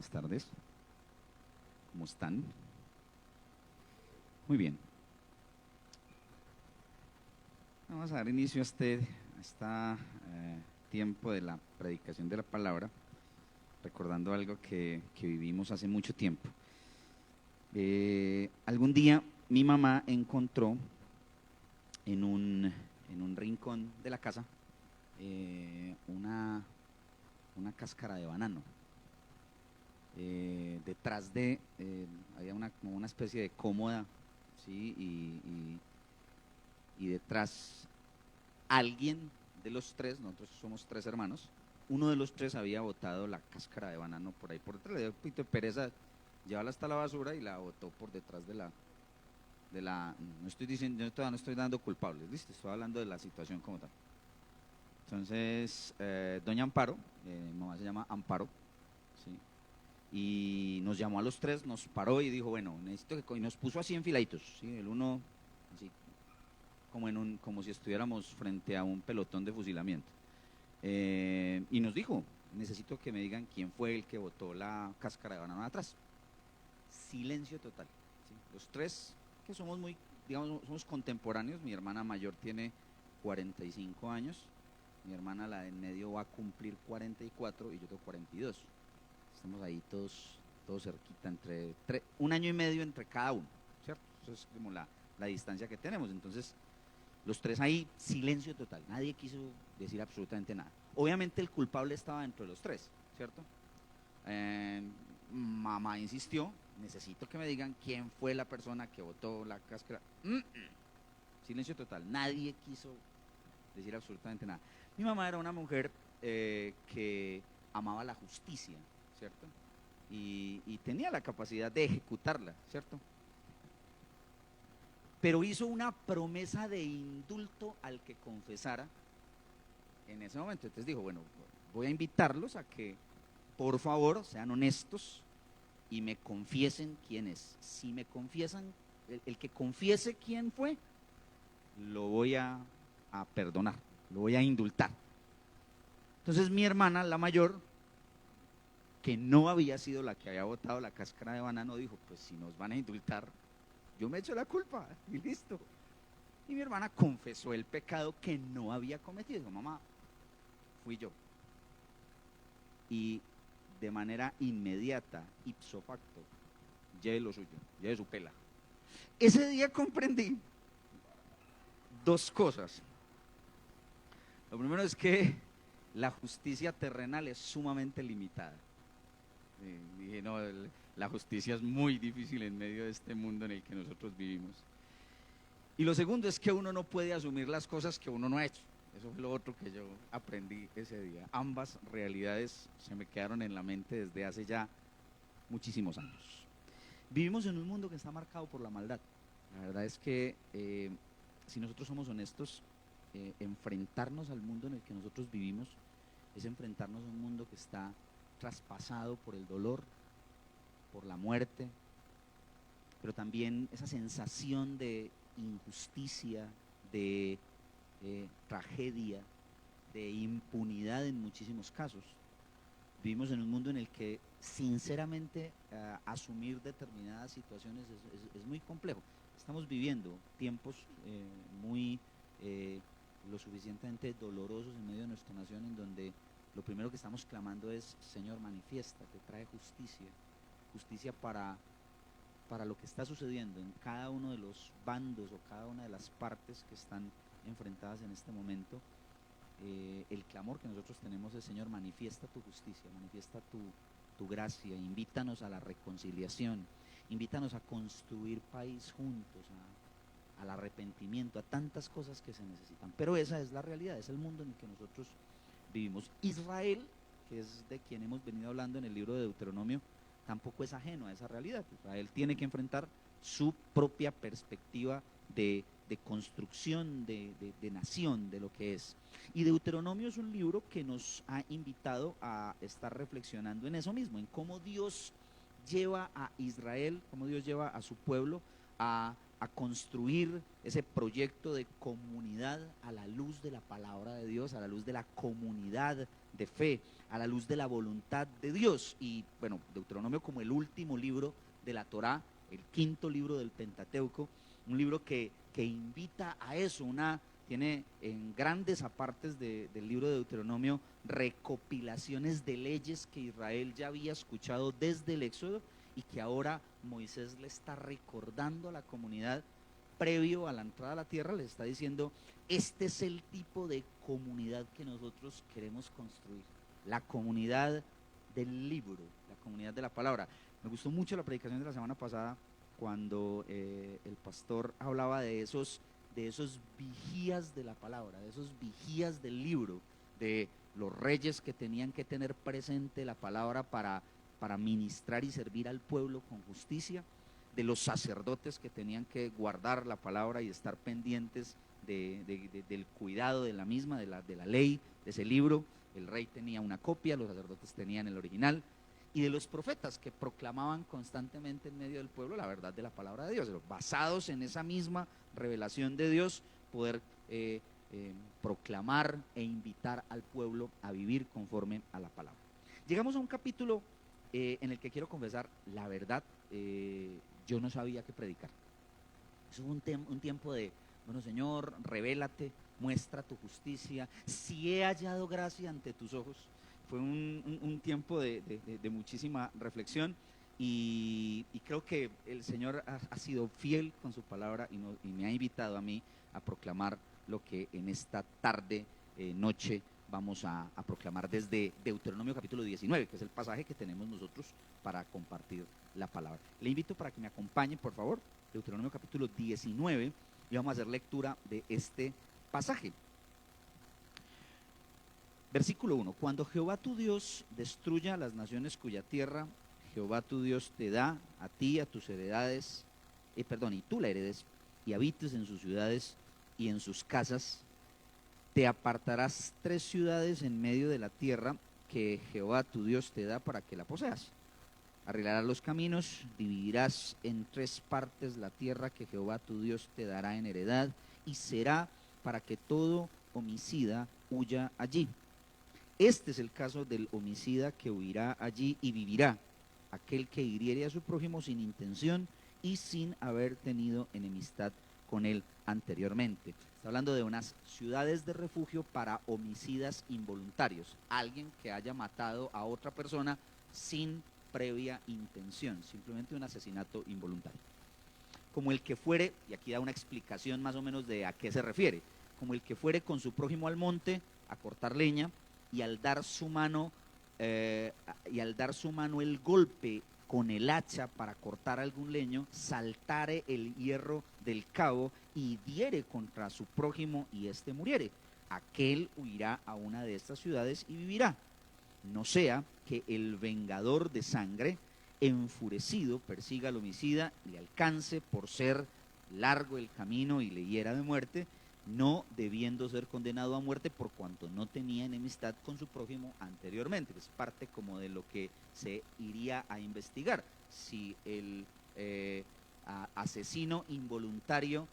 buenas tardes. ¿Cómo están? Muy bien. Vamos a dar inicio a este tiempo de la predicación de la palabra, recordando algo que vivimos hace mucho tiempo. Algún día mi mamá encontró en un rincón de la casa una cáscara de banano. Detrás había como una especie de cómoda, ¿sí? Y detrás alguien de los tres, nosotros somos tres hermanos, uno de los tres había botado la cáscara de banano por ahí por detrás, le dio un poquito de pereza llevarla hasta la basura y la botó por detrás de la no estoy diciendo, yo todavía no estoy dando culpables, ¿listo? Estoy hablando de la situación como tal. Entonces, doña Amparo, mi mamá se llama Amparo, ¿sí? Y nos llamó a los tres, nos paró y dijo, bueno, necesito que, y nos puso así en filaditos, ¿sí? El uno, así, como si estuviéramos frente a un pelotón de fusilamiento. Y nos dijo, necesito que me digan quién fue el que botó la cáscara de banano atrás. Silencio total, ¿sí? Los tres, que somos muy, digamos, somos contemporáneos, mi hermana mayor tiene 45 años, mi hermana la de en medio va a cumplir 44 y yo tengo 42. Estamos ahí todos cerquita, entre un año y medio entre cada uno, ¿cierto? Eso es como la distancia que tenemos. Entonces, los tres ahí, silencio total, nadie quiso decir absolutamente nada. Obviamente el culpable estaba dentro de los tres, ¿cierto? Mamá insistió, necesito que me digan quién fue la persona que botó la cáscara. Silencio total, nadie quiso decir absolutamente nada. Mi mamá era una mujer que amaba la justicia, ¿cierto? Y tenía la capacidad de ejecutarla, ¿cierto? Pero hizo una promesa de indulto al que confesara en ese momento. Entonces dijo, bueno, voy a invitarlos a que por favor sean honestos y me confiesen quién es. Si me confiesan, el que confiese quién fue, lo voy a perdonar, lo voy a indultar. Entonces mi hermana, la mayor, que no había sido la que había botado la cáscara de banano, dijo, pues si nos van a indultar, yo me echo la culpa y listo. Y mi hermana confesó el pecado que no había cometido. Dijo, mamá, fui yo. Y de manera inmediata, ipso facto, lleve lo suyo, lleve su pela. Ese día comprendí dos cosas. Lo primero es que la justicia terrenal es sumamente limitada. Dije, no, la justicia es muy difícil en medio de este mundo en el que nosotros vivimos. Y lo segundo es que uno no puede asumir las cosas que uno no ha hecho. Eso fue lo otro que yo aprendí ese día. Ambas realidades se me quedaron en la mente desde hace ya muchísimos años. Vivimos en un mundo que está marcado por la maldad. La verdad es que si nosotros somos honestos, enfrentarnos al mundo en el que nosotros vivimos es enfrentarnos a un mundo que está traspasado por el dolor, por la muerte, pero también esa sensación de injusticia, de tragedia, de impunidad en muchísimos casos. Vivimos en un mundo en el que sinceramente asumir determinadas situaciones es muy complejo. Estamos viviendo tiempos muy lo suficientemente dolorosos en medio de nuestra nación, en donde lo primero que estamos clamando es, Señor, manifiéstate, trae justicia, justicia para lo que está sucediendo en cada uno de los bandos o cada una de las partes que están enfrentadas en este momento. El clamor que nosotros tenemos es, Señor, manifiesta tu justicia, manifiesta tu gracia, invítanos a la reconciliación, invítanos a construir país juntos, al arrepentimiento, a tantas cosas que se necesitan. Pero esa es la realidad, es el mundo en el que nosotros vivimos. Israel, que es de quien hemos venido hablando en el libro de Deuteronomio, tampoco es ajeno a esa realidad. Israel tiene que enfrentar su propia perspectiva de construcción de nación, de lo que es. Y Deuteronomio es un libro que nos ha invitado a estar reflexionando en eso mismo, en cómo Dios lleva a Israel, cómo Dios lleva a su pueblo a a construir ese proyecto de comunidad a la luz de la palabra de Dios, a la luz de la comunidad de fe, a la luz de la voluntad de Dios. Y bueno, Deuteronomio como el último libro de la Torá, el quinto libro del Pentateuco, un libro que invita a eso, tiene en grandes apartes del libro de Deuteronomio recopilaciones de leyes que Israel ya había escuchado desde el Éxodo y que ahora Moisés le está recordando a la comunidad previo a la entrada a la tierra, le está diciendo, este es el tipo de comunidad que nosotros queremos construir, la comunidad del libro, la comunidad de la palabra. Me gustó mucho la predicación de la semana pasada cuando el pastor hablaba de esos vigías de la palabra, de esos vigías del libro, de los reyes que tenían que tener presente la palabra para ministrar y servir al pueblo con justicia, de los sacerdotes que tenían que guardar la palabra y estar pendientes del cuidado de la misma, de la ley, de ese libro. El rey tenía una copia, los sacerdotes tenían el original, y de los profetas que proclamaban constantemente en medio del pueblo la verdad de la palabra de Dios, basados en esa misma revelación de Dios, poder proclamar e invitar al pueblo a vivir conforme a la palabra. Llegamos a un capítulo en el que quiero confesar la verdad, yo no sabía qué predicar. Eso fue un tiempo de, bueno, Señor, revélate, muestra tu justicia, si he hallado gracia ante tus ojos. Fue un tiempo de muchísima reflexión y creo que el Señor ha sido fiel con su palabra y me ha invitado a mí a proclamar lo que en esta tarde, noche, vamos a proclamar desde Deuteronomio capítulo 19, que es el pasaje que tenemos nosotros para compartir la palabra. Le invito para que me acompañe, por favor, Deuteronomio capítulo 19, y vamos a hacer lectura de este pasaje. Versículo 1, cuando Jehová tu Dios destruya las naciones cuya tierra Jehová tu Dios te da a ti, a tus heredades, y tú la heredes, y habites en sus ciudades y en sus casas, te apartarás 3 ciudades en medio de la tierra que Jehová tu Dios te da para que la poseas. Arreglarás los caminos, dividirás en 3 partes la tierra que Jehová tu Dios te dará en heredad, y será para que todo homicida huya allí. Este es el caso del homicida que huirá allí y vivirá, aquel que hiriere a su prójimo sin intención y sin haber tenido enemistad con él anteriormente. Está hablando de unas ciudades de refugio para homicidas involuntarios, alguien que haya matado a otra persona sin previa intención, simplemente un asesinato involuntario. Como el que fuere, y aquí da una explicación más o menos de a qué se refiere, como el que fuere con su prójimo al monte a cortar leña, y al dar su mano el golpe con el hacha para cortar algún leño, saltare el hierro del cabo y diere contra su prójimo y éste muriere, aquel huirá a una de estas ciudades y vivirá. No sea que el vengador de sangre, enfurecido, persiga al homicida, le alcance por ser largo el camino y le hiera de muerte, no debiendo ser condenado a muerte por cuanto no tenía enemistad con su prójimo anteriormente. Es parte como de lo que se iría a investigar. Si el asesino involuntario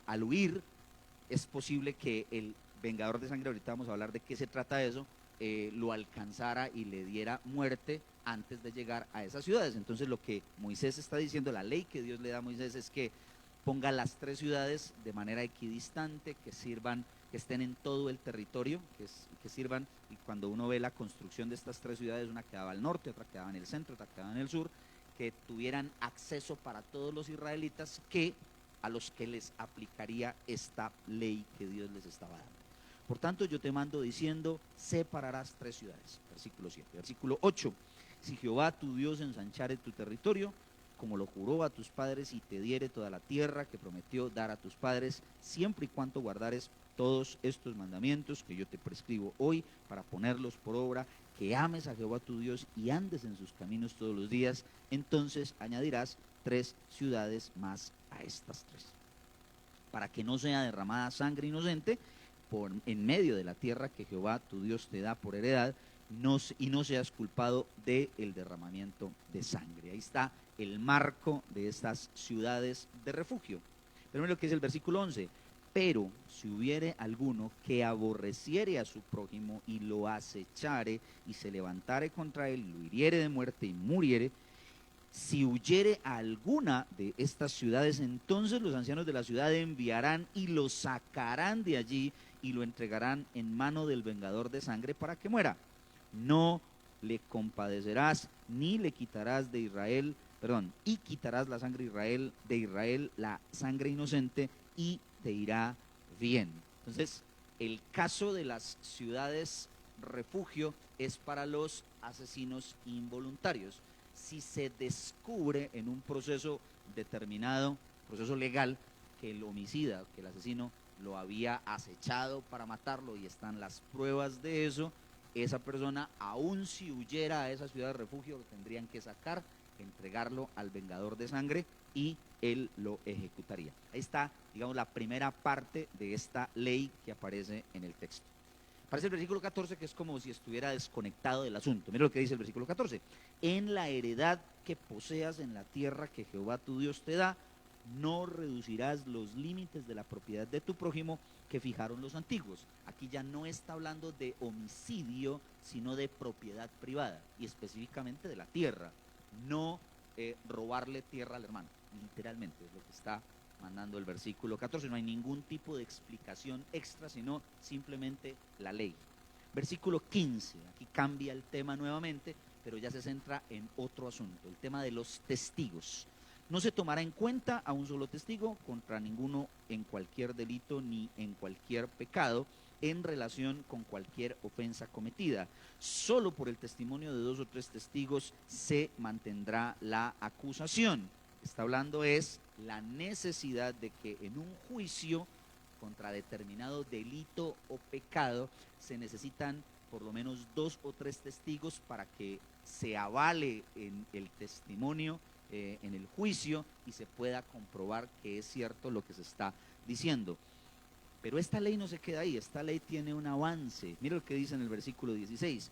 al huir, es posible que el vengador de sangre, ahorita vamos a hablar de qué se trata eso, lo alcanzara y le diera muerte antes de llegar a esas ciudades. Entonces lo que Moisés está diciendo, la ley que Dios le da a Moisés es que ponga las 3 ciudades de manera equidistante, que sirvan, que estén en todo el territorio, que sirvan, y cuando uno ve la construcción de estas 3 ciudades, una quedaba al norte, otra quedaba en el centro, otra quedaba en el sur, que tuvieran acceso para todos los israelitas a los que les aplicaría esta ley que Dios les estaba dando. Por tanto, yo te mando diciendo, separarás 3 ciudades. Versículo 7. Versículo 8. Si Jehová tu Dios ensanchare tu territorio, como lo juró a tus padres, y te diere toda la tierra que prometió dar a tus padres, siempre y cuando guardares todos estos mandamientos que yo te prescribo hoy para ponerlos por obra, que ames a Jehová tu Dios y andes en sus caminos todos los días, entonces añadirás 3 ciudades más a estas 3, para que no sea derramada sangre inocente en medio de la tierra que Jehová tu Dios te da por heredad, y no seas culpado del derramamiento de sangre. Ahí está el marco de estas ciudades de refugio. Pero miren lo que dice el versículo 11. Pero si hubiere alguno que aborreciere a su prójimo y lo acechare y se levantare contra él, lo hiriere de muerte y muriere, si huyere a alguna de estas ciudades, entonces los ancianos de la ciudad enviarán y lo sacarán de allí y lo entregarán en mano del vengador de sangre para que muera. No le compadecerás ni le quitarás de Israel, y quitarás la sangre de Israel, la sangre inocente, y te irá bien. Entonces, el caso de las ciudades refugio es para los asesinos involuntarios. Si se descubre en un proceso determinado, proceso legal, que el homicida, que el asesino lo había acechado para matarlo y están las pruebas de eso, esa persona, aun si huyera a esa ciudad de refugio, lo tendrían que sacar, entregarlo al vengador de sangre y él lo ejecutaría. Ahí está, digamos, la primera parte de esta ley que aparece en el texto. Aparece el versículo 14, que es como si estuviera desconectado del asunto. Mira lo que dice el versículo 14. En la heredad que poseas en la tierra que Jehová tu Dios te da, no reducirás los límites de la propiedad de tu prójimo que fijaron los antiguos. Aquí ya no está hablando de homicidio, sino de propiedad privada, y específicamente de la tierra. No robarle tierra al hermano, literalmente es lo que está mandando el versículo 14. No hay ningún tipo de explicación extra, sino simplemente la ley. Versículo 15, aquí cambia el tema nuevamente, pero ya se centra en otro asunto, el tema de los testigos. No se tomará en cuenta a un solo testigo contra ninguno en cualquier delito ni en cualquier pecado en relación con cualquier ofensa cometida. Solo por el testimonio de 2 o 3 testigos se mantendrá la acusación. Está hablando es la necesidad de que en un juicio contra determinado delito o pecado se necesitan por lo menos 2 o 3 testigos para que se avale en el testimonio, en el juicio, y se pueda comprobar que es cierto lo que se está diciendo. Pero esta ley no se queda ahí, esta ley tiene un avance. Mira lo que dice en el versículo 16.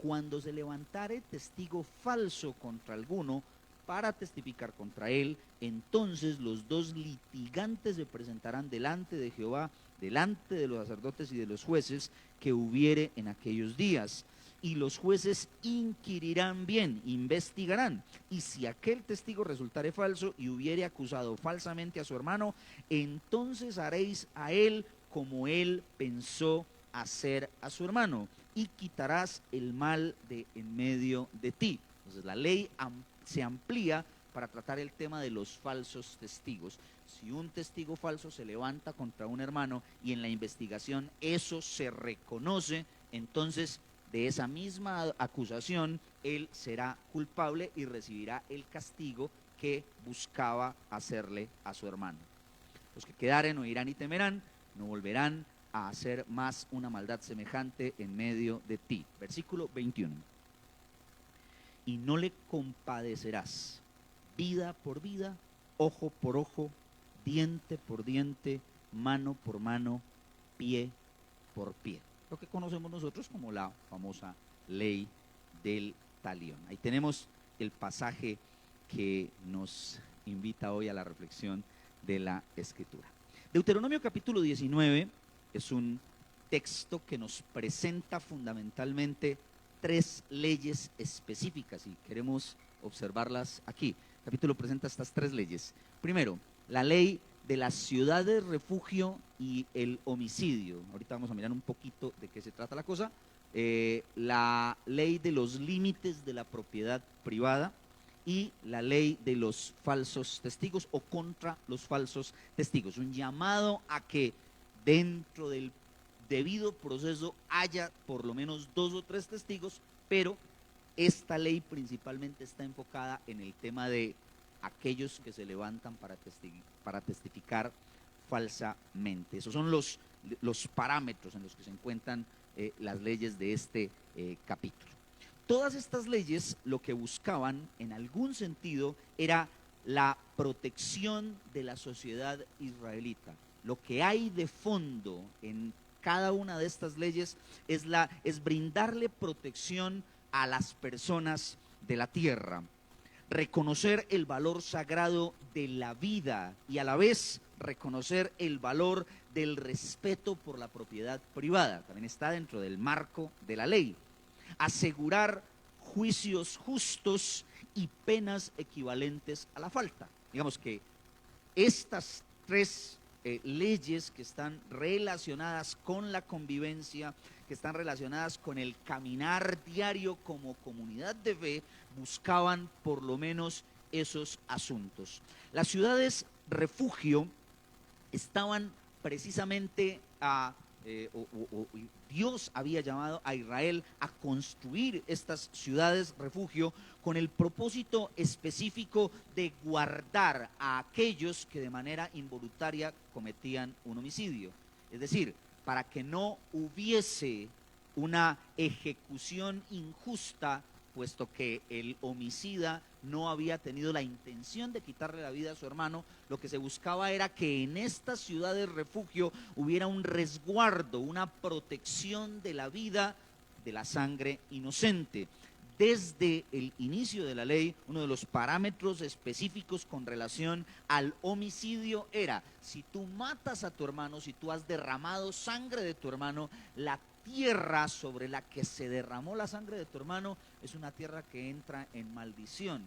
Cuando se levantare testigo falso contra alguno para testificar contra él, entonces los 2 litigantes se presentarán delante de Jehová, delante de los sacerdotes y de los jueces que hubiere en aquellos días. Y los jueces inquirirán bien, investigarán, y si aquel testigo resultare falso y hubiere acusado falsamente a su hermano, entonces haréis a él como él pensó hacer a su hermano, y quitarás el mal de en medio de ti. Entonces la ley se amplía para tratar el tema de los falsos testigos. Si un testigo falso se levanta contra un hermano y en la investigación eso se reconoce, entonces de esa misma acusación él será culpable y recibirá el castigo que buscaba hacerle a su hermano. Los que quedaren oirán y temerán, no volverán a hacer más una maldad semejante en medio de ti. Versículo 21. Y no le compadecerás vida por vida, ojo por ojo, diente por diente, mano por mano, pie por pie. Lo que conocemos nosotros como la famosa ley del talión. Ahí tenemos el pasaje que nos invita hoy a la reflexión de la Escritura. Deuteronomio capítulo 19 es un texto que nos presenta fundamentalmente 3 leyes específicas y queremos observarlas aquí. El capítulo presenta estas 3 leyes. Primero, la ley de las ciudades refugio y el homicidio. Ahorita vamos a mirar un poquito de qué se trata la cosa. La ley de los límites de la propiedad privada y la ley de los falsos testigos o contra los falsos testigos. Un llamado a que dentro del debido proceso haya por lo menos 2 o 3 testigos, pero esta ley principalmente está enfocada en el tema de aquellos que se levantan para testificar falsamente. Esos son los parámetros en los que se encuentran las leyes de este capítulo. Todas estas leyes lo que buscaban en algún sentido era la protección de la sociedad israelita. Lo que hay de fondo en cada una de estas leyes es brindarle protección a las personas de la tierra. reconocer el valor sagrado de la vida y a la vez reconocer el valor del respeto por la propiedad privada. También está dentro del marco de la ley. Asegurar juicios justos y penas equivalentes a la falta. Digamos que estas tres leyes que están relacionadas con la convivencia, que están relacionadas con el caminar diario como comunidad de fe, buscaban por lo menos esos asuntos. Las ciudades refugio estaban precisamente Dios había llamado a Israel a construir estas ciudades refugio con el propósito específico de guardar a aquellos que de manera involuntaria cometían un homicidio. Es decir, para que no hubiese una ejecución injusta, puesto que el homicida no había tenido la intención de quitarle la vida a su hermano. Lo que se buscaba era que en estas ciudades refugio hubiera un resguardo, una protección de la vida, de la sangre inocente. Desde el inicio de la ley, uno de los parámetros específicos con relación al homicidio era: si tú matas a tu hermano, si tú has derramado sangre de tu hermano, la tierra sobre la que se derramó la sangre de tu hermano es una tierra que entra en maldición.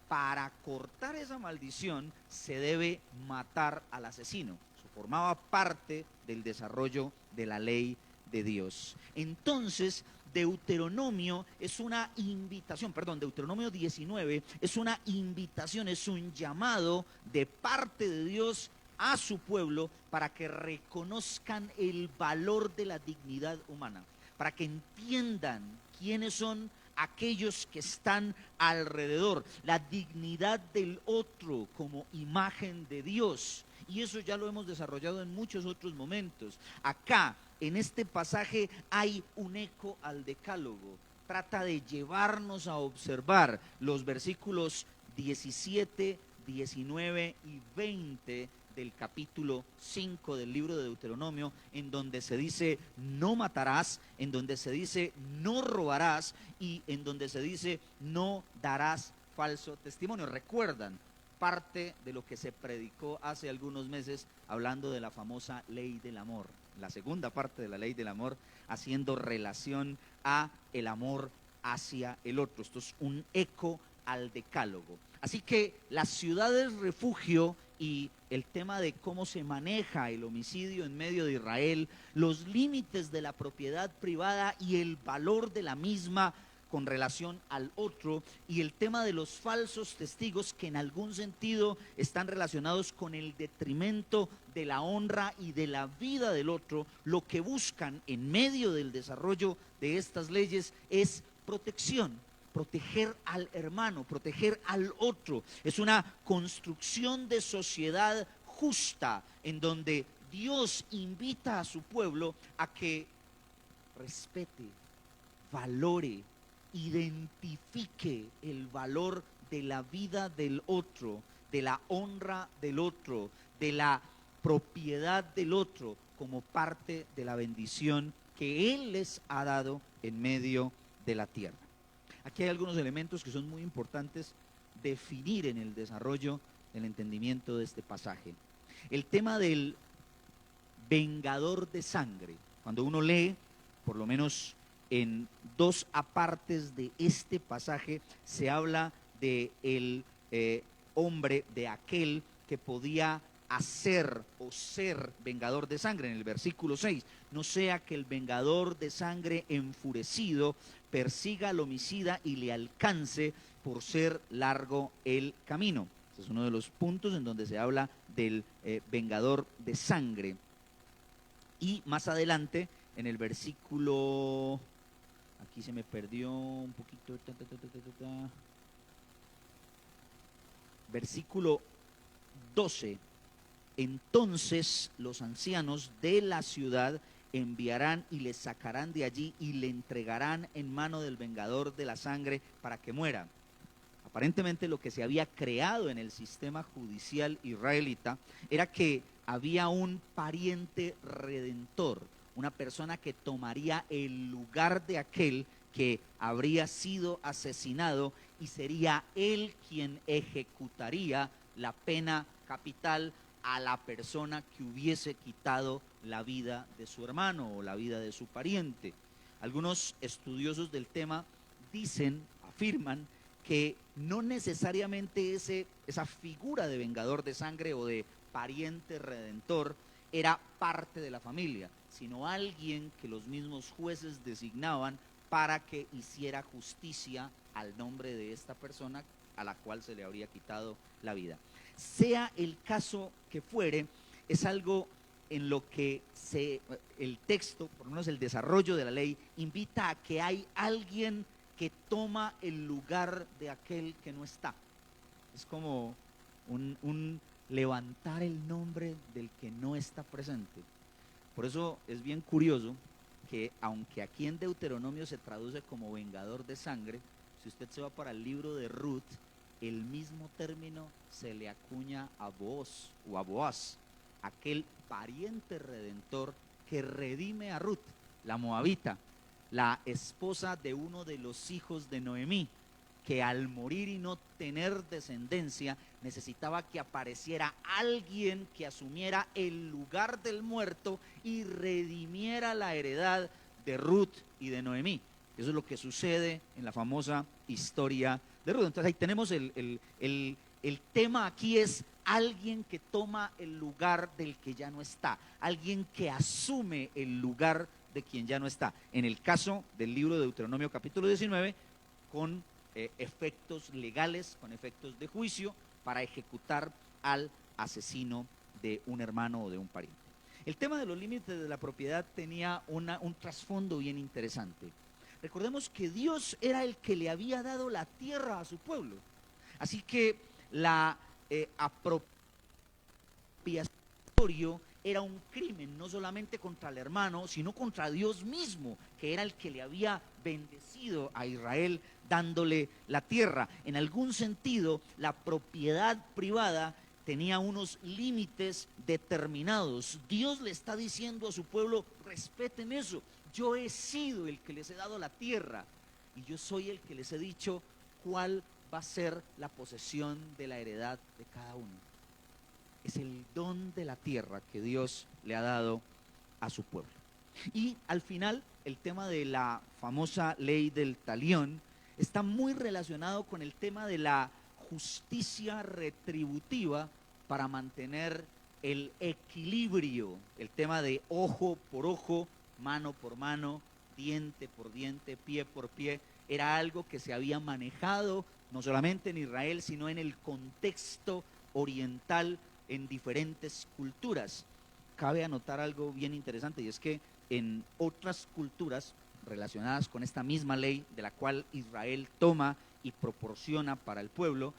Para cortar esa maldición se debe matar al asesino. Eso formaba parte del desarrollo de la ley de Dios. Entonces, Deuteronomio 19 es una invitación, es un llamado de parte de Dios a su pueblo para que reconozcan el valor de la dignidad humana, para que entiendan quiénes son aquellos que están alrededor, la dignidad del otro como imagen de Dios. Y eso ya lo hemos desarrollado en muchos otros momentos. Acá, en este pasaje, hay un eco al decálogo. Trata de llevarnos a observar los versículos 17, 19 y 20 del capítulo 5 del libro de Deuteronomio, en donde se dice no matarás, en donde se dice no robarás y en donde se dice no darás falso testimonio. ¿Recuerdan parte de lo que se predicó hace algunos meses hablando de la famosa ley del amor? La segunda parte de la ley del amor, haciendo relación a el amor hacia el otro. Esto es un eco al decálogo. Así que las ciudades refugio y el tema de cómo se maneja el homicidio en medio de Israel, los límites de la propiedad privada y el valor de la misma con relación al otro, y el tema de los falsos testigos que en algún sentido están relacionados con el detrimento de la honra y de la vida del otro, lo que buscan en medio del desarrollo de estas leyes es protección. Proteger al hermano, proteger al otro. Es una construcción de sociedad justa en donde Dios invita a su pueblo a que respete, valore, identifique el valor de la vida del otro, de la honra del otro, de la propiedad del otro, como parte de la bendición que Él les ha dado en medio de la tierra. Aquí hay algunos elementos que son muy importantes definir en el desarrollo del entendimiento de este pasaje. El tema del vengador de sangre. Cuando uno lee, por lo menos en dos apartes de este pasaje, se habla de el hombre, de aquel que podía hacer o ser vengador de sangre. En el versículo 6, no sea que el vengador de sangre enfurecido persiga al homicida y le alcance por ser largo el camino. Este es uno de los puntos en donde se habla del vengador de sangre. Y más adelante, en el versículo, aquí se me perdió un poquito, versículo 12, entonces los ancianos de la ciudad enviarán y le sacarán de allí y le entregarán en mano del vengador de la sangre para que muera. Aparentemente lo que se había creado en el sistema judicial israelita era que había un pariente redentor, una persona que tomaría el lugar de aquel que habría sido asesinado y sería él quien ejecutaría la pena capital a la persona que hubiese quitado la vida de su hermano o la vida de su pariente. Algunos estudiosos del tema afirman que no necesariamente esa figura de vengador de sangre o de pariente redentor era parte de la familia, sino alguien que los mismos jueces designaban para que hiciera justicia al nombre de esta persona a la cual se le habría quitado la vida. Sea el caso que fuere, es algo en lo que el texto, por lo menos el desarrollo de la ley, invita a que hay alguien que toma el lugar de aquel que no está. Es como un levantar el nombre del que no está presente. Por eso es bien curioso que, aunque aquí en Deuteronomio se traduce como vengador de sangre, si usted se va para el libro de Ruth, el mismo término se le acuña a Booz o a Boaz, aquel pariente redentor que redime a Ruth, la moabita, la esposa de uno de los hijos de Noemí, que al morir y no tener descendencia necesitaba que apareciera alguien que asumiera el lugar del muerto y redimiera la heredad de Ruth y de Noemí. Eso es lo que sucede en la famosa historia de Ruth. Entonces ahí tenemos el tema aquí es alguien que toma el lugar del que ya no está, alguien que asume el lugar de quien ya no está. En el caso del libro de Deuteronomio capítulo 19, con efectos legales, con efectos de juicio, para ejecutar al asesino de un hermano o de un pariente. El tema de los límites de la propiedad tenía un trasfondo bien interesante. Recordemos que Dios era el que le había dado la tierra a su pueblo. Así que la apropiación era un crimen, no solamente contra el hermano, sino contra Dios mismo, que era el que le había bendecido a Israel dándole la tierra. En algún sentido, la propiedad privada tenía unos límites determinados. Dios le está diciendo a su pueblo: respeten eso. Yo he sido el que les he dado la tierra y yo soy el que les he dicho cuál va a ser la posesión de la heredad de cada uno. Es el don de la tierra que Dios le ha dado a su pueblo. Y al final, el tema de la famosa ley del talión está muy relacionado con el tema de la justicia retributiva para mantener el equilibrio, el tema de ojo por ojo, mano por mano, diente por diente, pie por pie. Era algo que se había manejado no solamente en Israel, sino en el contexto oriental en diferentes culturas. Cabe anotar algo bien interesante, y es que en otras culturas relacionadas con esta misma ley, de la cual Israel toma y proporciona para el pueblo,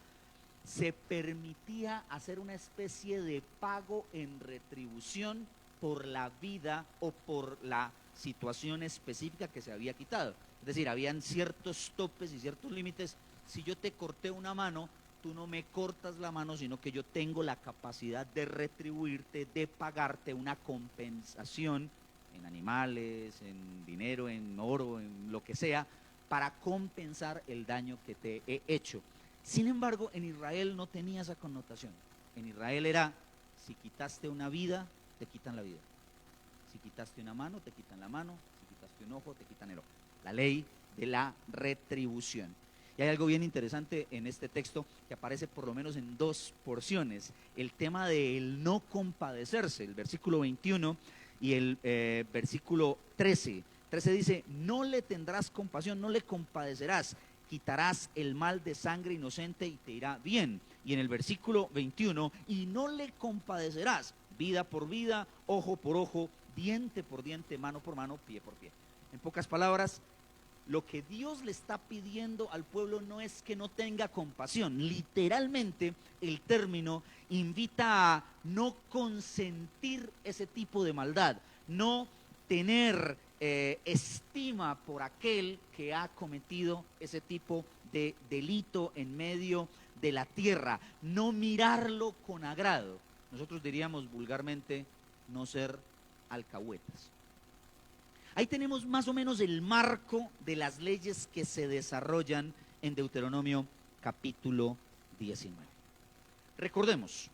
se permitía hacer una especie de pago en retribución por la vida o por la situación específica que se había quitado. Es decir, habían ciertos topes y ciertos límites. Si yo te corté una mano, tú no me cortas la mano, sino que yo tengo la capacidad de retribuirte, de pagarte una compensación en animales, en dinero, en oro, en lo que sea, para compensar el daño que te he hecho. Sin embargo, en Israel no tenía esa connotación. En Israel era: si quitaste una vida, te quitan la vida. Si quitaste una mano, te quitan la mano. Si quitaste un ojo, te quitan el ojo. La ley de la retribución. Y hay algo bien interesante en este texto que aparece por lo menos en dos porciones. El tema del no compadecerse, el versículo 21 y el versículo 13. 13 dice: no le tendrás compasión, no le compadecerás, quitarás el mal de sangre inocente y te irá bien. Y en el versículo 21, y no le compadecerás, vida por vida, ojo por ojo, diente por diente, mano por mano, pie por pie. En pocas palabras, lo que Dios le está pidiendo al pueblo no es que no tenga compasión. Literalmente, el término invita a no consentir ese tipo de maldad, no tener estima por aquel que ha cometido ese tipo de delito en medio de la tierra, no mirarlo con agrado. Nosotros diríamos vulgarmente: no ser alcahuetas. Ahí tenemos más o menos el marco de las leyes que se desarrollan en Deuteronomio capítulo 19. Recordemos,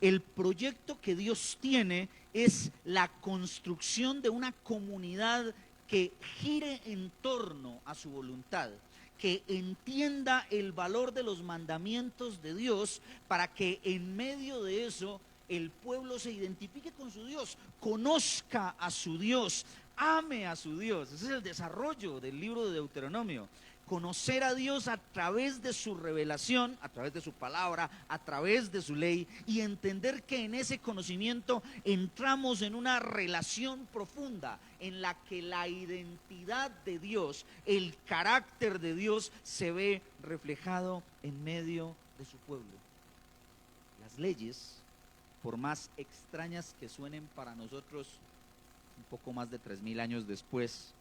el proyecto que Dios tiene es la construcción de una comunidad que gire en torno a su voluntad, que entienda el valor de los mandamientos de Dios, para que en medio de eso el pueblo se identifique con su Dios, conozca a su Dios, ame a su Dios. Ese es el desarrollo del libro de Deuteronomio. Conocer a Dios a través de su revelación, a través de su palabra, a través de su ley, y entender que en ese conocimiento entramos en una relación profunda en la que la identidad de Dios, el carácter de Dios se ve reflejado en medio de su pueblo. Las leyes, por más extrañas que suenen para nosotros un poco más de 3000 años después,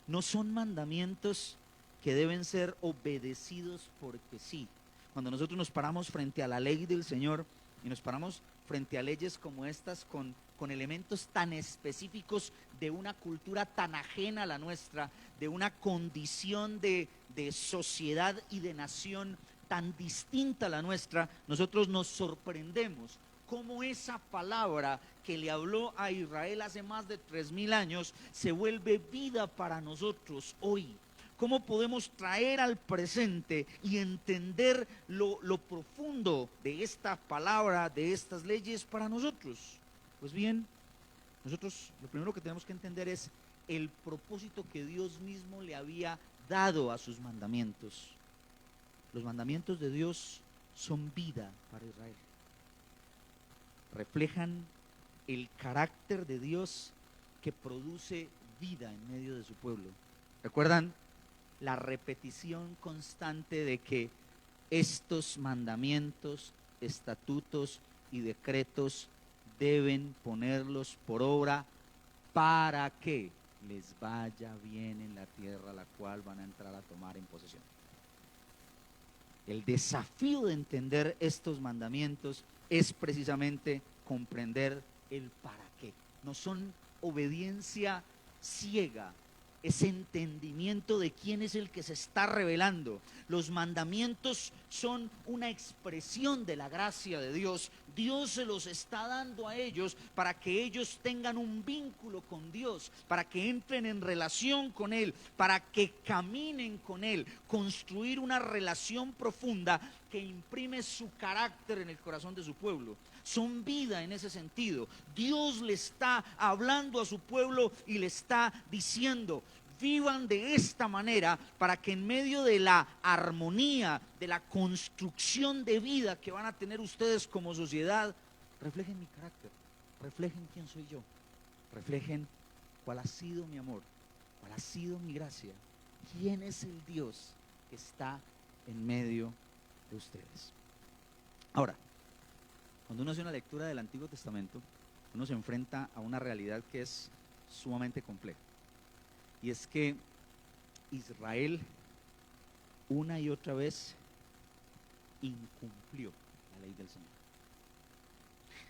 no son mandamientos que deben ser obedecidos porque sí. Cuando nosotros nos paramos frente a la ley del Señor y nos paramos frente a leyes como estas con elementos tan específicos de una cultura tan ajena a la nuestra, de una condición de sociedad y de nación tan distinta a la nuestra, nosotros nos sorprendemos cómo esa palabra que le habló a Israel hace más de 3000 años se vuelve vida para nosotros hoy. ¿Cómo podemos traer al presente y entender lo profundo de esta palabra, de estas leyes para nosotros? Pues bien, nosotros lo primero que tenemos que entender es el propósito que Dios mismo le había dado a sus mandamientos. Los mandamientos de Dios son vida para Israel. Reflejan el carácter de Dios que produce vida en medio de su pueblo. ¿Recuerdan? La repetición constante de que estos mandamientos, estatutos y decretos deben ponerlos por obra para que les vaya bien en la tierra a la cual van a entrar a tomar en posesión. El desafío de entender estos mandamientos es precisamente comprender el para qué. No son obediencia ciega, es entendimiento de quién es el que se está revelando. Los mandamientos son una expresión de la gracia de Dios. Dios se los está dando a ellos para que ellos tengan un vínculo con Dios, para que entren en relación con Él, para que caminen con Él, construir una relación profunda que imprime su carácter en el corazón de su pueblo. Son vida en ese sentido. Dios le está hablando a su pueblo y le está diciendo: vivan de esta manera para que en medio de la armonía, de la construcción de vida que van a tener ustedes como sociedad, reflejen mi carácter, reflejen quién soy yo, reflejen cuál ha sido mi amor, cuál ha sido mi gracia, quién es el Dios que está en medio de ustedes. Ahora, cuando uno hace una lectura del Antiguo Testamento, uno se enfrenta a una realidad que es sumamente compleja. Y es que Israel una y otra vez incumplió la ley del Señor.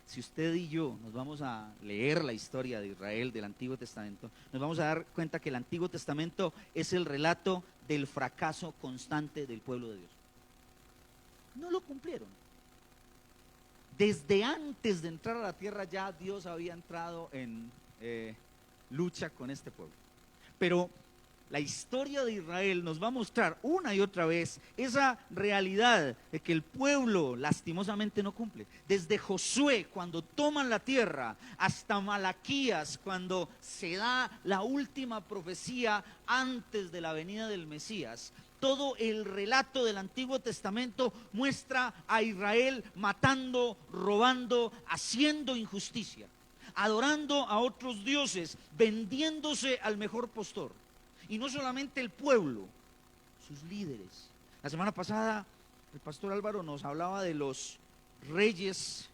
Si usted y yo nos vamos a leer la historia de Israel del Antiguo Testamento, nos vamos a dar cuenta que el Antiguo Testamento es el relato del fracaso constante del pueblo de Dios. No lo cumplieron. Desde antes de entrar a la tierra ya Dios había entrado en lucha con este pueblo. Pero la historia de Israel nos va a mostrar una y otra vez esa realidad de que el pueblo lastimosamente no cumple. Desde Josué, cuando toman la tierra, hasta Malaquías, cuando se da la última profecía antes de la venida del Mesías. Todo el relato del Antiguo Testamento muestra a Israel matando, robando, haciendo injusticia, adorando a otros dioses, vendiéndose al mejor postor. Y no solamente el pueblo, sus líderes. La semana pasada el pastor Álvaro nos hablaba de los reyes,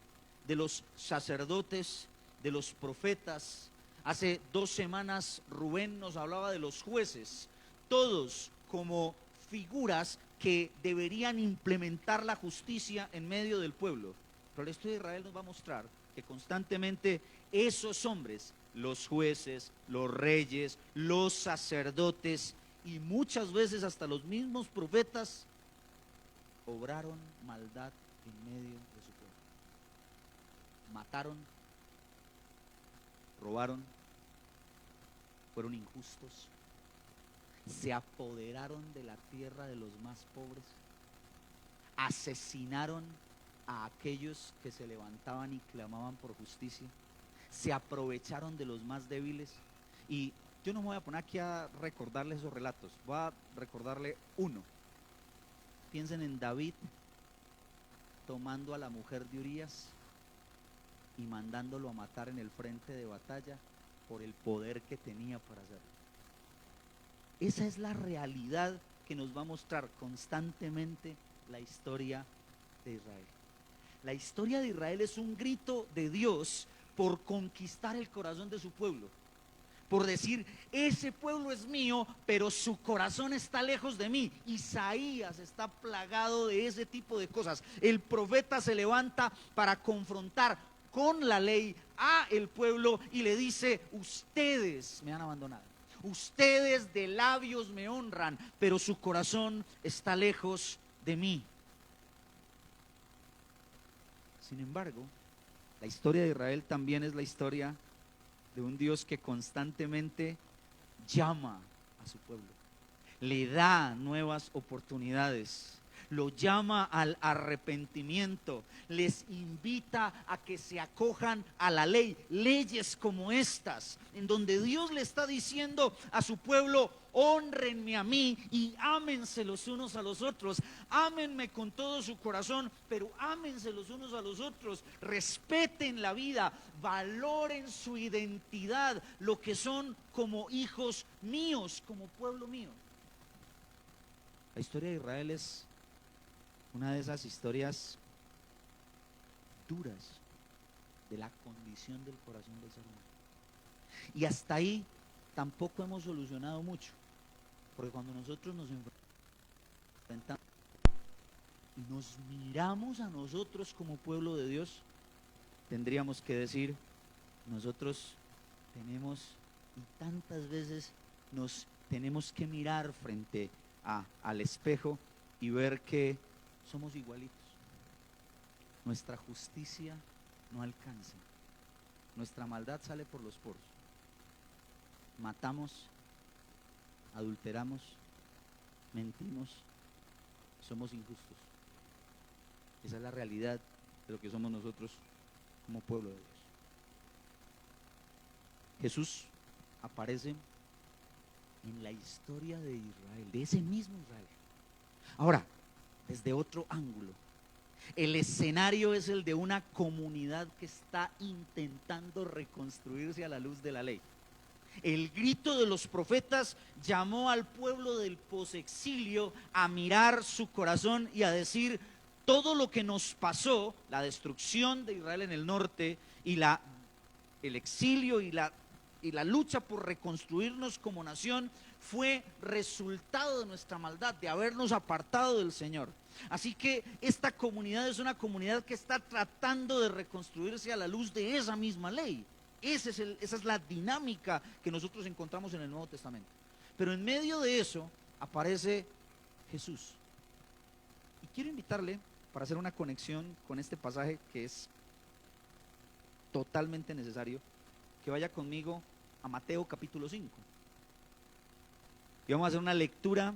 de los sacerdotes, de los profetas. Hace 2 semanas Rubén nos hablaba de los jueces, todos como figuras que deberían implementar la justicia en medio del pueblo. Pero el estudio de Israel nos va a mostrar que constantemente esos hombres, los jueces, los reyes, los sacerdotes y muchas veces hasta los mismos profetas obraron maldad en medio de su pueblo. Mataron, robaron, fueron injustos, se apoderaron de la tierra de los más pobres, asesinaron a aquellos que se levantaban y clamaban por justicia, se aprovecharon de los más débiles. Y yo no me voy a poner aquí a recordarle esos relatos, voy a recordarle uno. Piensen en David tomando a la mujer de Urías y mandándolo a matar en el frente de batalla por el poder que tenía para hacerlo. Esa es la realidad que nos va a mostrar constantemente la historia de Israel. La historia de Israel es un grito de Dios por conquistar el corazón de su pueblo, por decir, ese pueblo es mío, pero su corazón está lejos de mí. Isaías está plagado de ese tipo de cosas. El profeta se levanta para confrontar con la ley a el pueblo y le dice, ustedes me han abandonado, ustedes de labios me honran, pero su corazón está lejos de mí. Sin embargo, la historia de Israel también es la historia de un Dios que constantemente llama a su pueblo, le da nuevas oportunidades, lo llama al arrepentimiento, les invita a que se acojan a la ley, leyes como estas, en donde Dios le está diciendo a su pueblo, hónrenme a mí y ámense los unos a los otros, ámenme con todo su corazón, pero ámense los unos a los otros, respeten la vida, valoren su identidad, lo que son como hijos míos, como pueblo mío. La historia de Israel es una de esas historias duras de la condición del corazón del ser humano. Y hasta ahí tampoco hemos solucionado mucho, porque cuando nosotros nos enfrentamos y nos miramos a nosotros como pueblo de Dios, tendríamos que decir, nosotros tenemos, y tantas veces nos tenemos que mirar frente al espejo y ver que somos igualitos. Nuestra justicia no alcanza, nuestra maldad sale por los poros. Matamos, adulteramos, mentimos, somos injustos. Esa es la realidad de lo que somos nosotros como pueblo de Dios. Jesús aparece en la historia de Israel, de ese mismo Israel. Ahora, desde otro ángulo. El escenario es el de una comunidad que está intentando reconstruirse a la luz de la ley. El grito de los profetas llamó al pueblo del posexilio a mirar su corazón y a decir, todo lo que nos pasó, la destrucción de Israel en el norte y el exilio y la lucha por reconstruirnos como nación, fue resultado de nuestra maldad, de habernos apartado del Señor. Así que esta comunidad es una comunidad que está tratando de reconstruirse a la luz de esa misma ley. Esa es la dinámica que nosotros encontramos en el Nuevo Testamento. Pero en medio de eso aparece Jesús. Y quiero invitarle para hacer una conexión con este pasaje que es totalmente necesario, que vaya conmigo a Mateo capítulo 5. Y vamos a hacer una lectura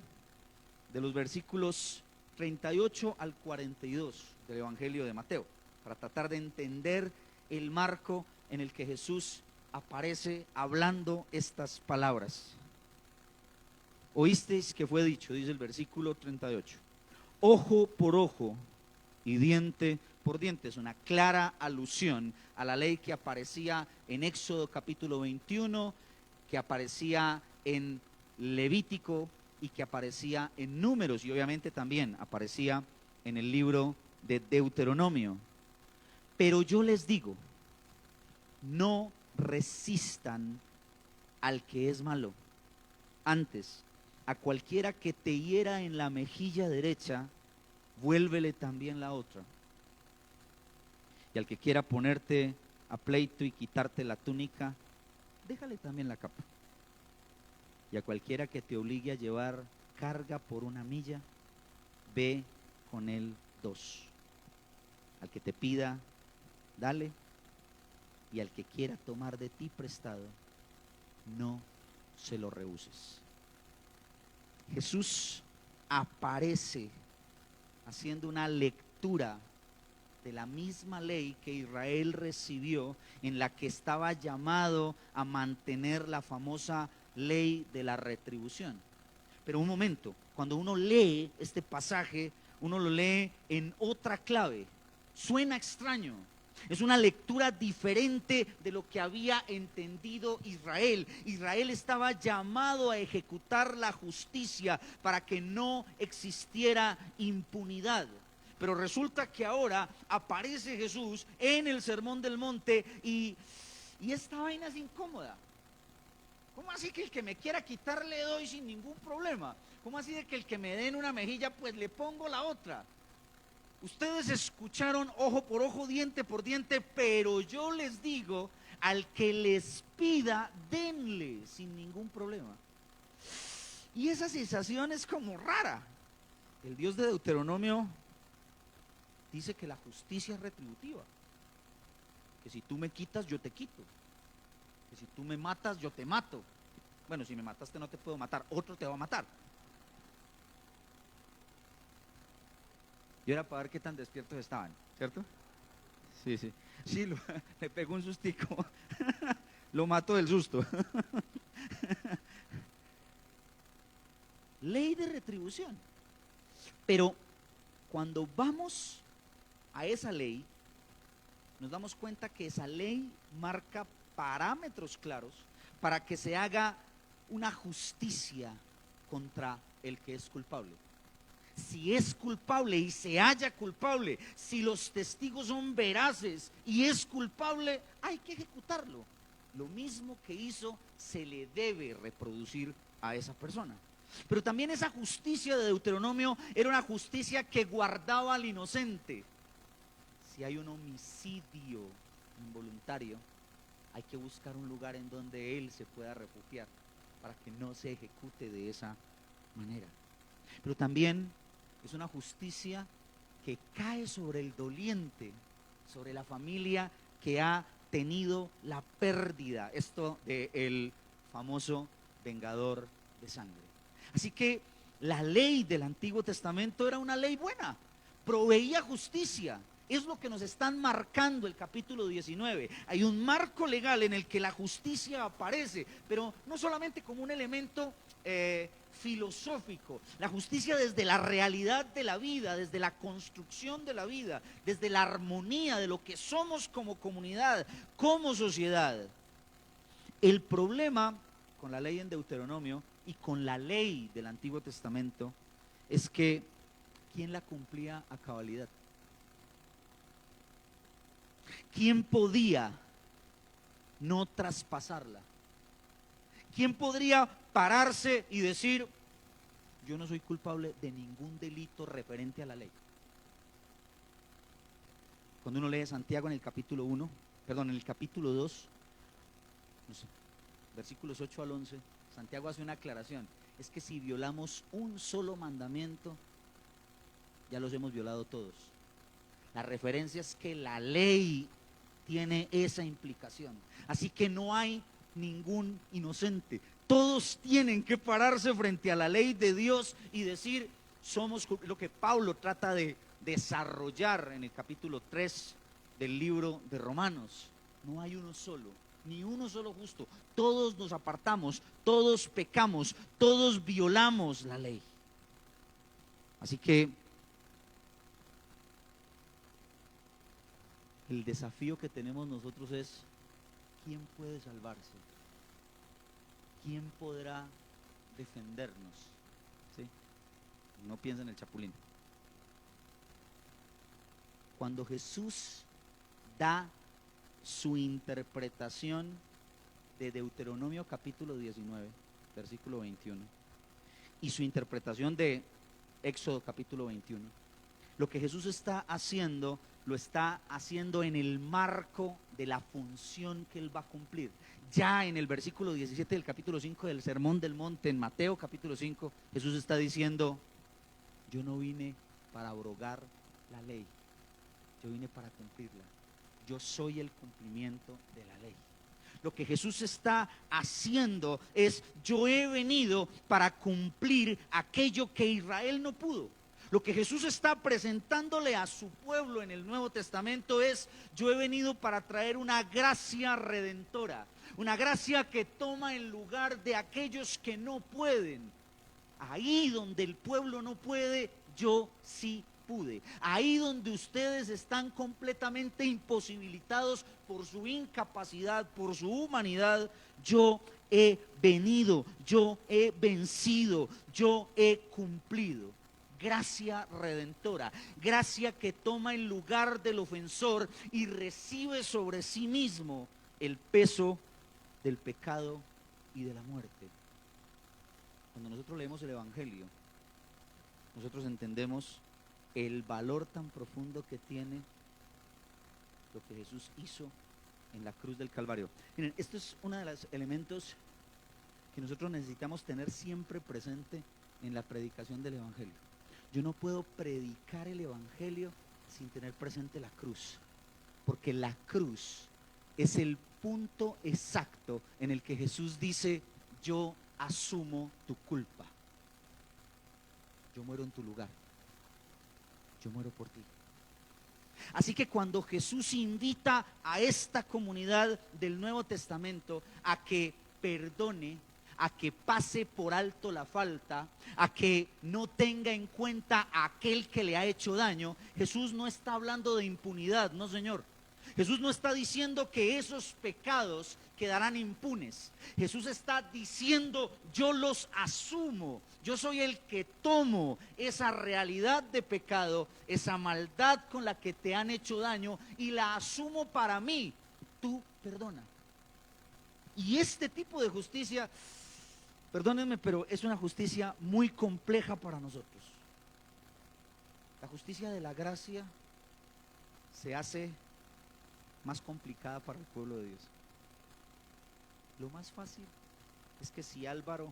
de los versículos 38 al 42 del Evangelio de Mateo, para tratar de entender el marco en el que Jesús aparece hablando estas palabras. Oísteis que fue dicho, dice el versículo 38, ojo por ojo y diente por diente. Es una clara alusión a la ley que aparecía en Éxodo capítulo 21, que aparecía en Levítico y que aparecía en Números, y obviamente también aparecía en el libro de Deuteronomio. Pero yo les digo, no resistan al que es malo. Antes, a cualquiera que te hiera en la mejilla derecha, vuélvele también la otra. Y al que quiera ponerte a pleito y quitarte la túnica, déjale también la capa. Y a cualquiera que te obligue a llevar carga por 1 milla, ve con él 2. Al que te pida, dale, y al que quiera tomar de ti prestado, no se lo rehuses. Jesús aparece haciendo una lectura de la misma ley que Israel recibió, en la que estaba llamado a mantener la famosa ley de la retribución. Pero un momento, cuando uno lee este pasaje, uno lo lee en otra clave. Suena extraño. Es una lectura diferente de lo que había entendido Israel. Israel estaba llamado a ejecutar la justicia para que no existiera impunidad. Pero resulta que ahora aparece Jesús en el Sermón del Monte y esta vaina es incómoda. ¿Cómo así que el que me quiera quitar le doy sin ningún problema? ¿Cómo así de que el que me den una mejilla pues le pongo la otra? Ustedes escucharon ojo por ojo, diente por diente, pero yo les digo, al que les pida, denle sin ningún problema. Y esa sensación es como rara. El Dios de Deuteronomio dice que la justicia es retributiva, que si tú me quitas, yo te quito, que si tú me matas, yo te mato. Bueno, si me mataste no te puedo matar, otro te va a matar. Yo era para ver qué tan despiertos estaban, ¿cierto? Sí, sí. Sí, le pegó un sustico. Lo mató del susto. Ley de retribución. Pero cuando vamos a esa ley, nos damos cuenta que esa ley marca parámetros claros para que se haga una justicia contra el que es culpable. Si es culpable y se halla culpable, si los testigos son veraces y es culpable, hay que ejecutarlo. Lo mismo que hizo se le debe reproducir a esa persona. Pero también esa justicia de Deuteronomio era una justicia que guardaba al inocente. Si hay un homicidio involuntario, hay que buscar un lugar en donde él se pueda refugiar para que no se ejecute de esa manera. Pero también es una justicia que cae sobre el doliente, sobre la familia que ha tenido la pérdida, esto del famoso vengador de sangre. Así que la ley del Antiguo Testamento era una ley buena, proveía justicia. Es lo que nos están marcando el capítulo 19. Hay un marco legal en el que la justicia aparece, pero no solamente como un elemento filosófico. La justicia desde la realidad de la vida, desde la construcción de la vida, desde la armonía de lo que somos como comunidad, como sociedad. El problema con la ley en Deuteronomio y con la ley del Antiguo Testamento es que ¿quién la cumplía a cabalidad? ¿Quién podía no traspasarla? ¿Quién podría pararse y decir, yo no soy culpable de ningún delito referente a la ley? Cuando uno lee Santiago en el capítulo 1, perdón, en el capítulo 2, no sé, versículos 8 al 11, Santiago hace una aclaración. Es que si violamos un solo mandamiento, ya los hemos violado todos. La referencia es que la ley tiene esa implicación. Así que no hay ningún inocente. Todos tienen que pararse frente a la ley de Dios y decir, somos lo que Pablo trata de desarrollar en el capítulo 3 del libro de Romanos. No hay uno solo, ni uno solo justo. Todos nos apartamos, todos pecamos, todos violamos la ley. Así que el desafío que tenemos nosotros es, ¿quién puede salvarse? ¿Quién podrá defendernos? ¿Sí? No piensa en el chapulín. Cuando Jesús da su interpretación de Deuteronomio capítulo 19, versículo 21, y su interpretación de Éxodo capítulo 21, Lo que Jesús está haciendo, lo está haciendo en el marco de la función que Él va a cumplir. Ya en el versículo 17 del capítulo 5 del Sermón del Monte, en Mateo capítulo 5, Jesús está diciendo: yo no vine para abrogar la ley, yo vine para cumplirla. Yo soy el cumplimiento de la ley. Lo que Jesús está haciendo es: yo he venido para cumplir aquello que Israel no pudo. Lo que Jesús está presentándole a su pueblo en el Nuevo Testamento es: yo he venido para traer una gracia redentora, una gracia que toma el lugar de aquellos que no pueden. Ahí donde el pueblo no puede, yo sí pude. Ahí donde ustedes están completamente imposibilitados por su incapacidad, por su humanidad, yo he venido, yo he vencido, yo he cumplido. Gracia redentora, gracia que toma el lugar del ofensor y recibe sobre sí mismo el peso del pecado y de la muerte. Cuando nosotros leemos el Evangelio, nosotros entendemos el valor tan profundo que tiene lo que Jesús hizo en la cruz del Calvario. Miren, esto es uno de los elementos que nosotros necesitamos tener siempre presente en la predicación del Evangelio. Yo no puedo predicar el Evangelio sin tener presente la cruz, porque la cruz es el punto exacto en el que Jesús dice: yo asumo tu culpa, yo muero en tu lugar, yo muero por ti. Así que cuando Jesús invita a esta comunidad del Nuevo Testamento a que perdone, a que pase por alto la falta, a que no tenga en cuenta a aquel que le ha hecho daño, Jesús no está hablando de impunidad, no, señor. Jesús no está diciendo que esos pecados quedarán impunes. Jesús está diciendo: yo los asumo, yo soy el que tomo esa realidad de pecado, esa maldad con la que te han hecho daño, y la asumo para mí. Tú perdona. Y este tipo de justicia, perdónenme, pero es una justicia muy compleja para nosotros. La justicia de la gracia se hace más complicada para el pueblo de Dios. Lo más fácil es que si Álvaro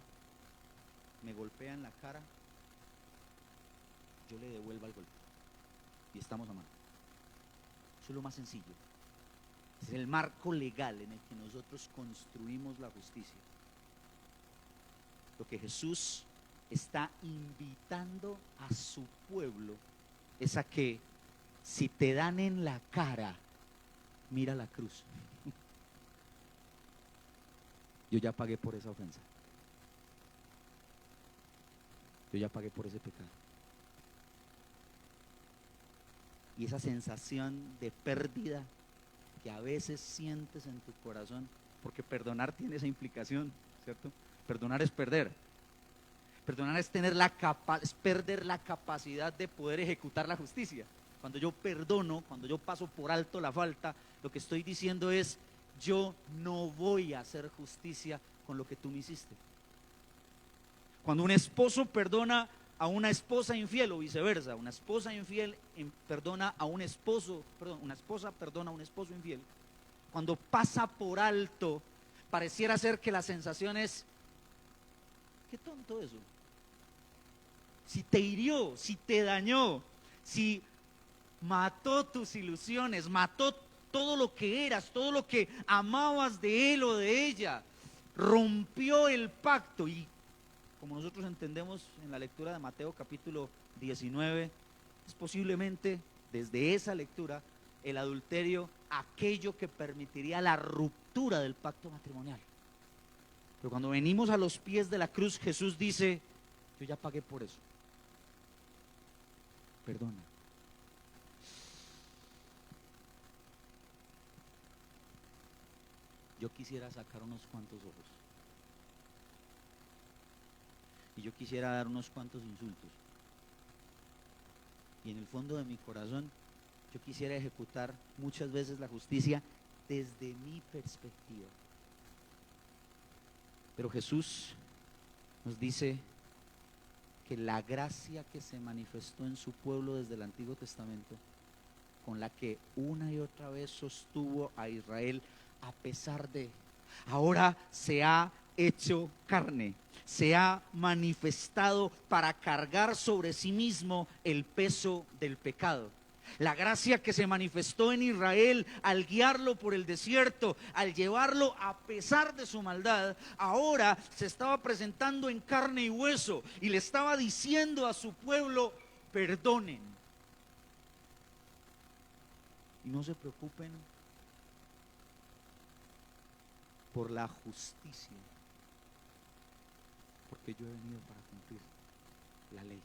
me golpea en la cara, yo le devuelva el golpe y estamos a mano. Eso es lo más sencillo. Es el marco legal en el que nosotros construimos la justicia. Lo que Jesús está invitando a su pueblo es a que, si te dan en la cara, mira la cruz. Yo ya pagué por esa ofensa. Yo ya pagué por ese pecado. Y esa sensación de pérdida que a veces sientes en tu corazón, porque perdonar tiene esa implicación, ¿cierto? Perdonar es perder. Perdonar es tener es perder la capacidad de poder ejecutar la justicia. Cuando yo perdono, cuando yo paso por alto la falta, lo que estoy diciendo es: yo no voy a hacer justicia con lo que tú me hiciste. Cuando un esposo perdona a una esposa infiel o viceversa, una esposa infiel perdona a un esposo, perdón, una esposa perdona a un esposo infiel, cuando pasa por alto, pareciera ser que la sensación es: qué tonto eso. Si te hirió, si te dañó, si mató tus ilusiones, mató todo lo que eras, todo lo que amabas de él o de ella, rompió el pacto. Y como nosotros entendemos en la lectura de Mateo capítulo 19, es posiblemente desde esa lectura el adulterio aquello que permitiría la ruptura del pacto matrimonial. Pero cuando venimos a los pies de la cruz, Jesús dice: yo ya pagué por eso, perdona. Yo quisiera sacar unos cuantos ojos, y yo quisiera dar unos cuantos insultos, y en el fondo de mi corazón yo quisiera ejecutar muchas veces la justicia desde mi perspectiva. Pero Jesús nos dice que la gracia que se manifestó en su pueblo desde el Antiguo Testamento, con la que una y otra vez sostuvo a Israel a pesar de, ahora se ha hecho carne, se ha manifestado para cargar sobre sí mismo el peso del pecado. La gracia que se manifestó en Israel al guiarlo por el desierto, al llevarlo a pesar de su maldad, ahora se estaba presentando en carne y hueso y le estaba diciendo a su pueblo: perdonen. Y no se preocupen por la justicia, porque yo he venido para cumplir la ley.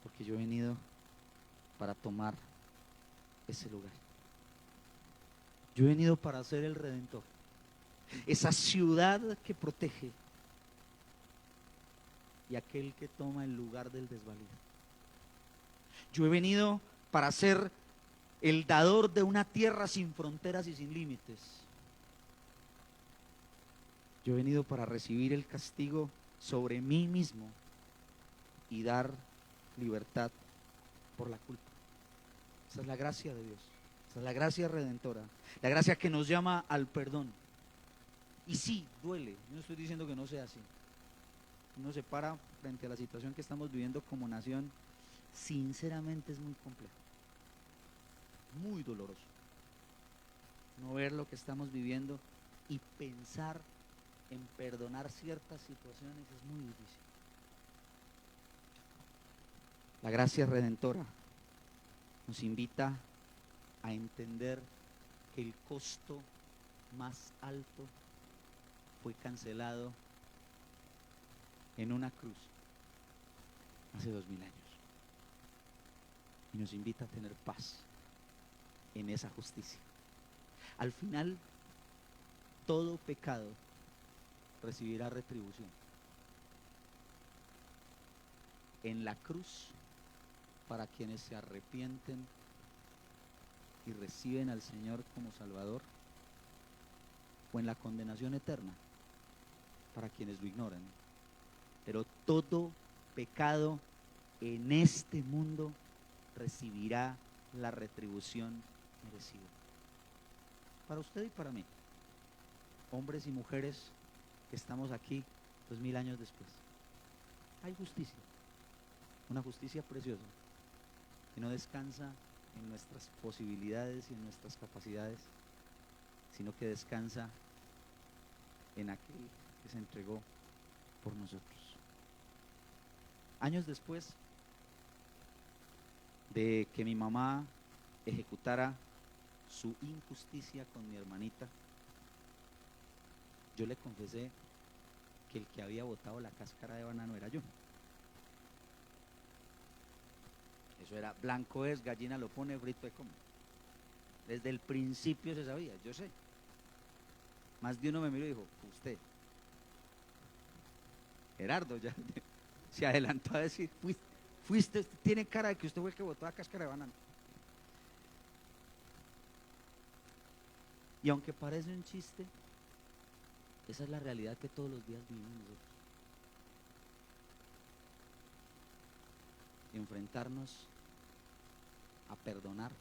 Porque yo he venido para tomar ese lugar. Yo he venido para ser el Redentor, esa ciudad que protege y aquel que toma el lugar del desvalido. Yo he venido para ser el dador de una tierra sin fronteras y sin límites. Yo he venido para recibir el castigo sobre mí mismo y dar libertad por la culpa. Esa es la gracia de Dios, esa es la gracia redentora, la gracia que nos llama al perdón. Y sí, duele, yo no estoy diciendo que no sea así. Uno se para frente a la situación que estamos viviendo como nación, sinceramente es muy complejo, muy doloroso. No ver lo que estamos viviendo y pensar en perdonar ciertas situaciones es muy difícil. La gracia redentora nos invita a entender que el costo más alto fue cancelado en una cruz hace 2000 años. Y nos invita a tener paz en esa justicia. Al final, todo pecado recibirá retribución. En la cruz, para quienes se arrepienten y reciben al Señor como Salvador, o en la condenación eterna para quienes lo ignoran. Pero todo pecado en este mundo recibirá la retribución merecida. Para usted y para mí, hombres y mujeres que estamos aquí 2000 años después, hay justicia, una justicia preciosa, que no descansa en nuestras posibilidades y en nuestras capacidades, sino que descansa en aquel que se entregó por nosotros. Años después de que mi mamá ejecutara su injusticia con mi hermanita, yo le confesé que el que había botado la cáscara de banano era yo. Eso era: blanco es, gallina lo pone, frito es como. Desde el principio se sabía, yo sé. Más de uno me miró y dijo: usted. Gerardo ya se adelantó a decir: fuiste, tiene cara de que usted fue el que botó la cáscara de banano. Y aunque parece un chiste, esa es la realidad que todos los días vivimos nosotros. Enfrentarnos a perdonar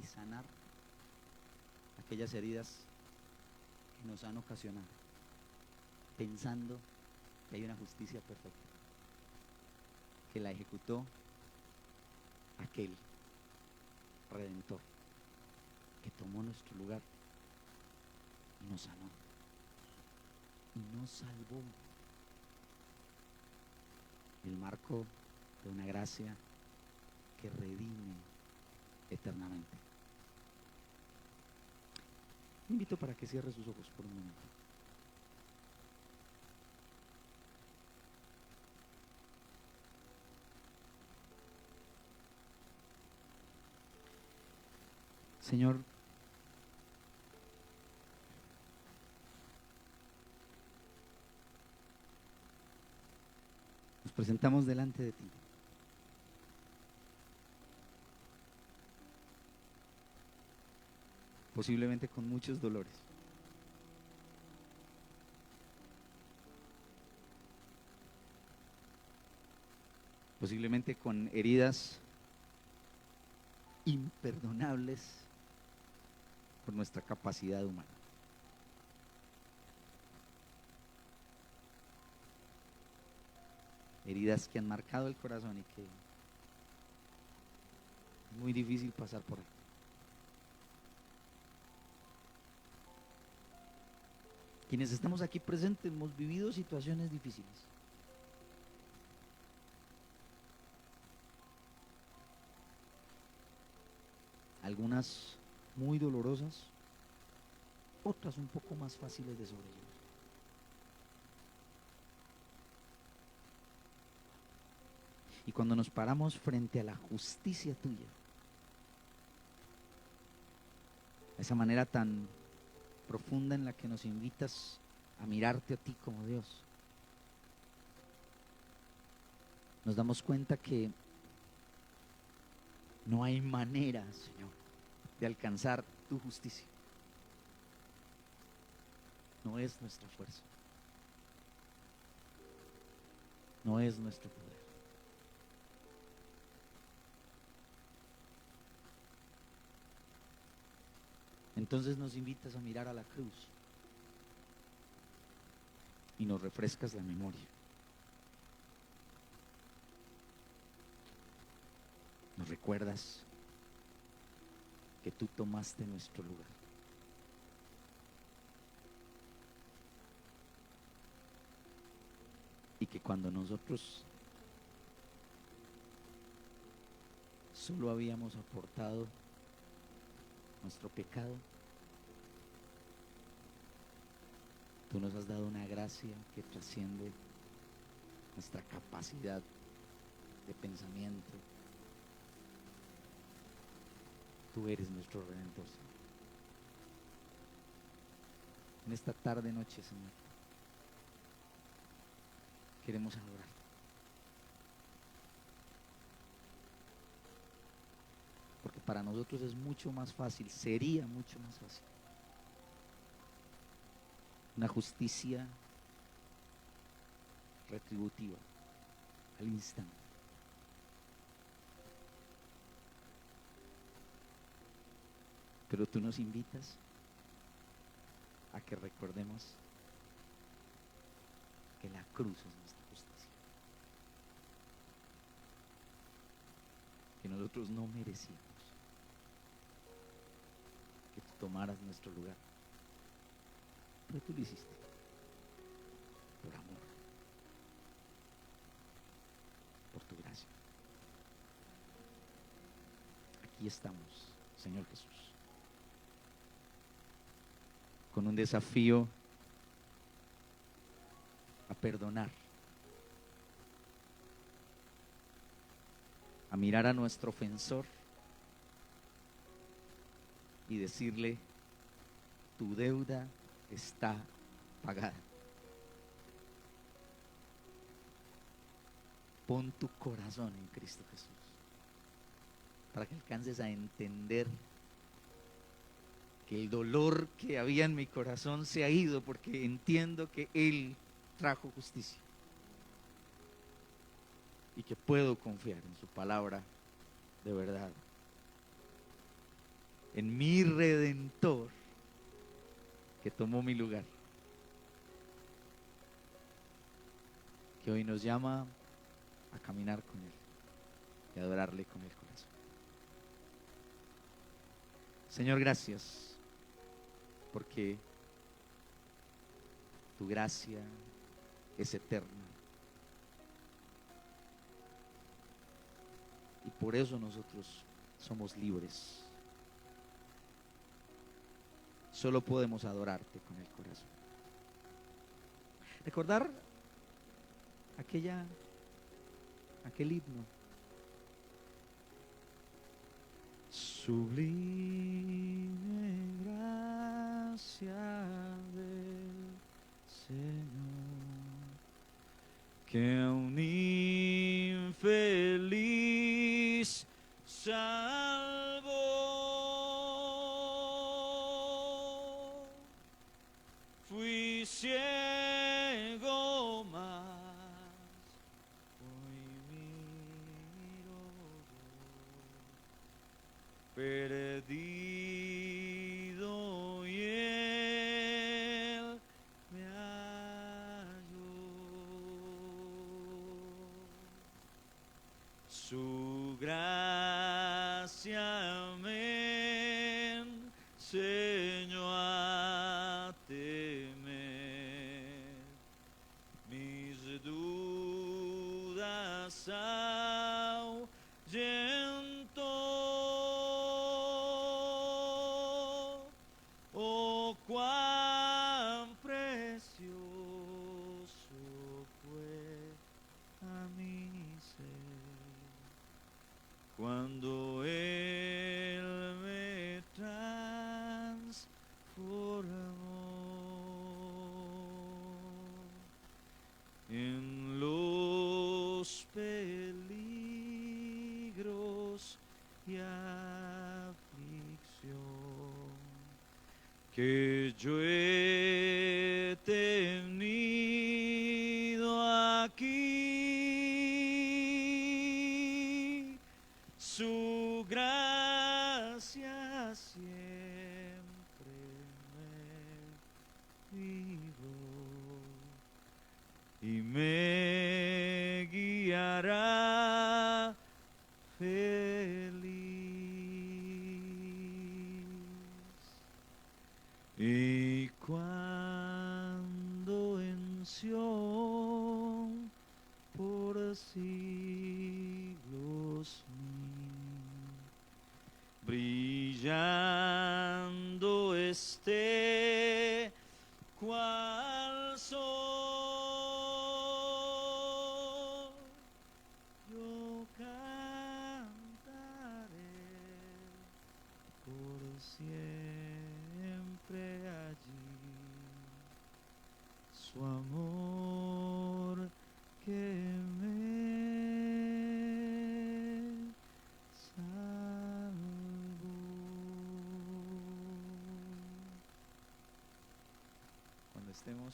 y sanar aquellas heridas que nos han ocasionado, pensando que hay una justicia perfecta, que la ejecutó aquel Redentor que tomó nuestro lugar y nos sanó y nos salvó. El marco de una gracia que redime eternamente. Le invito para que cierre sus ojos por un momento. Señor, nos presentamos delante de ti. Posiblemente con muchos dolores. posiblemente con heridas imperdonables por nuestra capacidad humana. Heridas que han marcado el corazón y que es muy difícil pasar por ahí. Quienes estamos aquí presentes hemos vivido situaciones difíciles. Algunas muy dolorosas, otras un poco más fáciles de sobrellevar. Y cuando nos paramos frente a la justicia tuya, esa manera tan profunda en la que nos invitas a mirarte a ti como Dios, nos damos cuenta que no hay manera, Señor, de alcanzar tu justicia. No es nuestra fuerza, no es nuestro poder. Entonces nos invitas a mirar a la cruz y nos refrescas la memoria. Nos recuerdas que tú tomaste nuestro lugar. Y que cuando nosotros solo habíamos aportado nuestro pecado, tú nos has dado una gracia que trasciende nuestra capacidad de pensamiento. Tú eres nuestro Redentor, Señor. En esta tarde, noche, Señor, queremos adorar. Porque para nosotros es mucho más fácil, sería mucho más fácil, una justicia retributiva al instante. Pero tú nos invitas a que recordemos que la cruz es nuestra justicia, que nosotros no merecíamos que tú tomaras nuestro lugar, pero tú lo hiciste por amor, por tu gracia. Aquí estamos, Señor Jesús, con un desafío a perdonar, a mirar a nuestro ofensor y decirle: tu deuda está pagada. Pon tu corazón en Cristo Jesús para que alcances a entender que el dolor que había en mi corazón se ha ido, porque entiendo que Él trajo justicia y que puedo confiar en su palabra de verdad, en mi Redentor que tomó mi lugar, que hoy nos llama a caminar con Él y a adorarle con el corazón. Señor, gracias porque tu gracia es eterna y por eso nosotros somos libres. Solo podemos adorarte con el corazón. Recordar aquel himno. Sublime gracia del Señor, que a un infeliz salvó. Fui ciego, mas hoy perdido y Él me halló. Su gracia me enseñó a temer, mis dudas ahuyentó. Oh, cuán precioso fue a mi ser cuando Él me transformó en los peligros y aflicción que yo he tenido aquí. Su gracia siempre me guió y me guiará feliz. Y cuando en Sión por siglos brillando esté cual sol, yo cantaré por siempre allí su amor que me salvó. Cuando estemos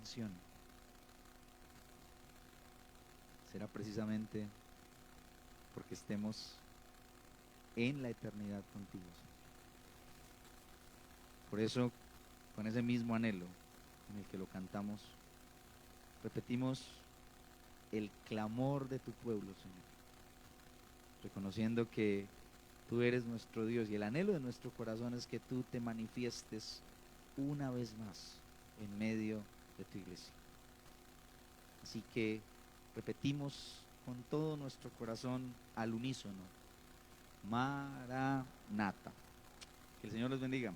en Sión, será precisamente porque estemos en la eternidad contigo, Señor. Por eso, con ese mismo anhelo en el que lo cantamos, repetimos el clamor de tu pueblo, Señor, reconociendo que tú eres nuestro Dios y el anhelo de nuestro corazón es que tú te manifiestes una vez más en medio de tu iglesia. Así que repetimos con todo nuestro corazón al unísono: Maranata. Que el Señor los bendiga.